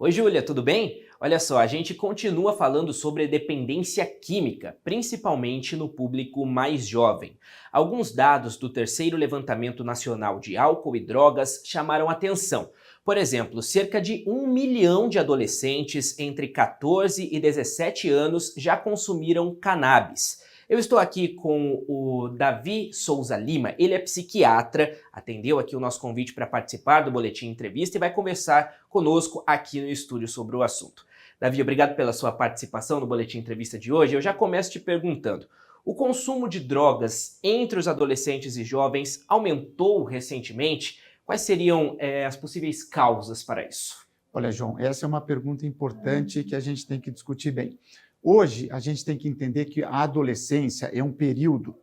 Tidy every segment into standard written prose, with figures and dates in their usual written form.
Oi, Júlia, tudo bem? Olha só, a gente continua falando sobre dependência química, principalmente no público mais jovem. Alguns dados do terceiro levantamento nacional de álcool e drogas chamaram atenção. Por exemplo, cerca de 1 milhão de adolescentes entre 14 e 17 anos já consumiram cannabis. Eu estou aqui com o Davi Souza Lima, ele é psiquiatra, atendeu aqui o nosso convite para participar do Boletim Entrevista e vai conversar conosco aqui no estúdio sobre o assunto. Davi, obrigado pela sua participação no Boletim Entrevista de hoje. Eu já começo te perguntando, o consumo de drogas entre os adolescentes e jovens aumentou recentemente? Quais seriam as possíveis causas para isso? Olha, João, essa é uma pergunta importante que a gente tem que discutir bem. Hoje, a gente tem que entender que a adolescência é um período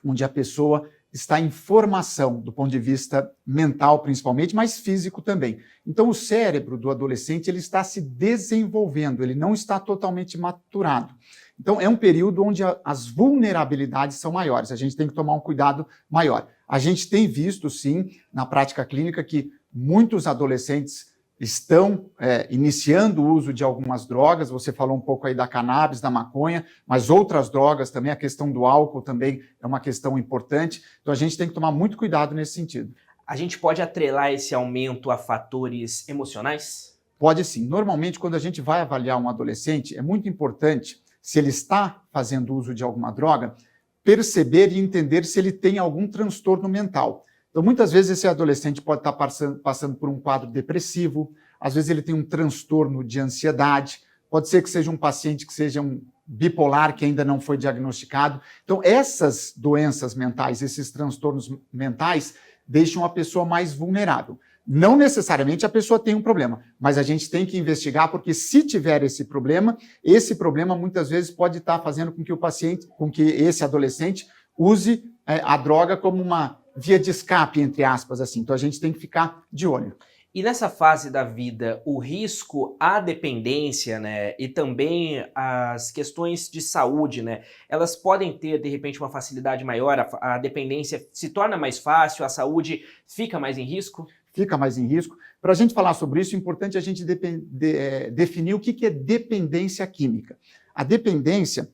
onde a pessoa está em formação, do ponto de vista mental principalmente, mas físico também. Então, o cérebro do adolescente ele está se desenvolvendo, ele não está totalmente maturado. Então, é um período onde as vulnerabilidades são maiores, a gente tem que tomar um cuidado maior. A gente tem visto, sim, na prática clínica, que muitos adolescentes estão iniciando o uso de algumas drogas, você falou um pouco aí da cannabis, da maconha, mas outras drogas também, a questão do álcool também é uma questão importante, então a gente tem que tomar muito cuidado nesse sentido. A gente pode atrelar esse aumento a fatores emocionais? Pode sim. Normalmente, quando a gente vai avaliar um adolescente, é muito importante, se ele está fazendo uso de alguma droga, perceber e entender se ele tem algum transtorno mental. Então, muitas vezes, esse adolescente pode estar passando por um quadro depressivo, às vezes ele tem um transtorno de ansiedade, pode ser que seja um paciente que seja um bipolar, que ainda não foi diagnosticado. Então, essas doenças mentais, esses transtornos mentais, deixam a pessoa mais vulnerável. Não necessariamente a pessoa tem um problema, mas a gente tem que investigar, porque se tiver esse problema muitas vezes pode estar fazendo com que esse adolescente use a droga como uma via de escape, entre aspas, assim. Então a gente tem que ficar de olho. E nessa fase da vida, o risco à dependência, né, e também as questões de saúde, né, elas podem ter, de repente, uma facilidade maior, a dependência se torna mais fácil, a saúde fica mais em risco? Fica mais em risco. Para a gente falar sobre isso, é importante a gente definir o que é dependência química. A dependência,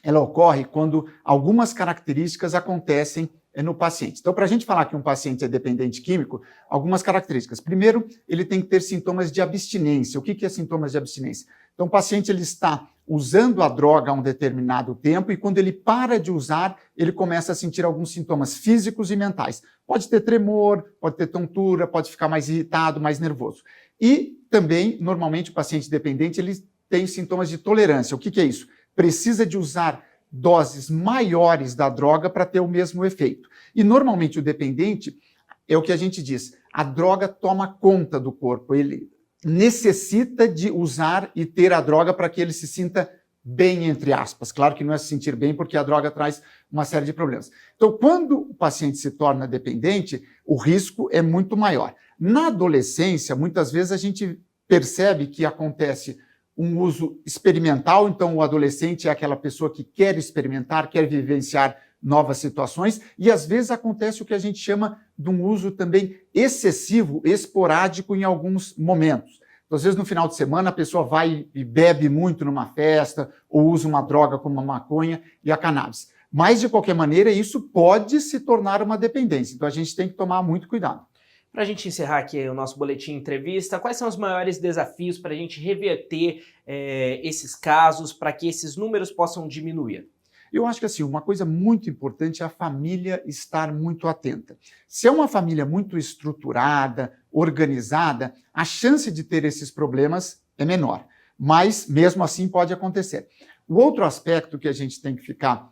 ela ocorre quando algumas características acontecem no paciente. Então, para a gente falar que um paciente é dependente químico, algumas características. Primeiro, ele tem que ter sintomas de abstinência. O que é sintomas de abstinência? Então, o paciente ele está usando a droga há um determinado tempo e quando ele para de usar, ele começa a sentir alguns sintomas físicos e mentais. Pode ter tremor, pode ter tontura, pode ficar mais irritado, mais nervoso. E também, normalmente, o paciente dependente ele tem sintomas de tolerância. O que é isso? Precisa de usar doses maiores da droga para ter o mesmo efeito. E normalmente o dependente, é o que a gente diz, a droga toma conta do corpo, ele necessita de usar e ter a droga para que ele se sinta bem, entre aspas. Claro que não é se sentir bem, porque a droga traz uma série de problemas. Então, quando o paciente se torna dependente, o risco é muito maior. Na adolescência, muitas vezes a gente percebe que acontece um uso experimental, então o adolescente é aquela pessoa que quer experimentar, quer vivenciar novas situações, e às vezes acontece o que a gente chama de um uso também excessivo, esporádico em alguns momentos. Então, às vezes no final de semana a pessoa vai e bebe muito numa festa, ou usa uma droga como a maconha e a cannabis. Mas, de qualquer maneira, isso pode se tornar uma dependência, então a gente tem que tomar muito cuidado. Para a gente encerrar aqui o nosso boletim entrevista, quais são os maiores desafios para a gente reverter esses casos, para que esses números possam diminuir? Eu acho que assim, uma coisa muito importante é a família estar muito atenta. Se é uma família muito estruturada, organizada, a chance de ter esses problemas é menor, mas mesmo assim pode acontecer. O outro aspecto que a gente tem que ficar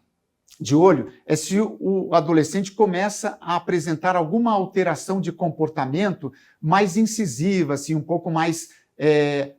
de olho é se o adolescente começa a apresentar alguma alteração de comportamento mais incisiva, assim, um pouco mais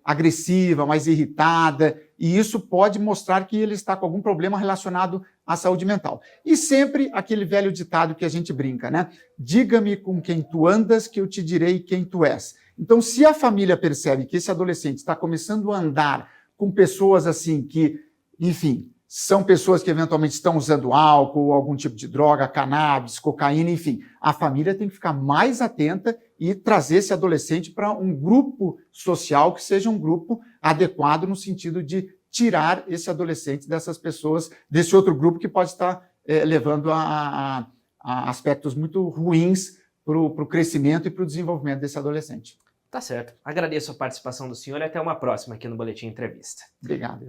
agressiva, mais irritada, e isso pode mostrar que ele está com algum problema relacionado à saúde mental. E sempre aquele velho ditado que a gente brinca, né? Diga-me com quem tu andas, que eu te direi quem tu és. Então, se a família percebe que esse adolescente está começando a andar com pessoas assim que, enfim, são pessoas que eventualmente estão usando álcool, algum tipo de droga, cannabis, cocaína, enfim. A família tem que ficar mais atenta e trazer esse adolescente para um grupo social que seja um grupo adequado no sentido de tirar esse adolescente dessas pessoas, desse outro grupo que pode estar levando a aspectos muito ruins para o crescimento e para o desenvolvimento desse adolescente. Tá certo. Agradeço a participação do senhor e até uma próxima aqui no Boletim Entrevista. Obrigado.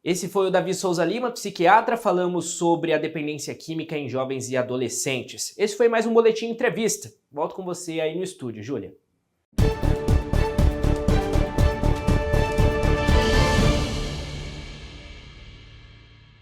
Esse foi o Davi Souza Lima, psiquiatra. Falamos sobre a dependência química em jovens e adolescentes. Esse foi mais um Boletim Entrevista. Volto com você aí no estúdio, Júlia.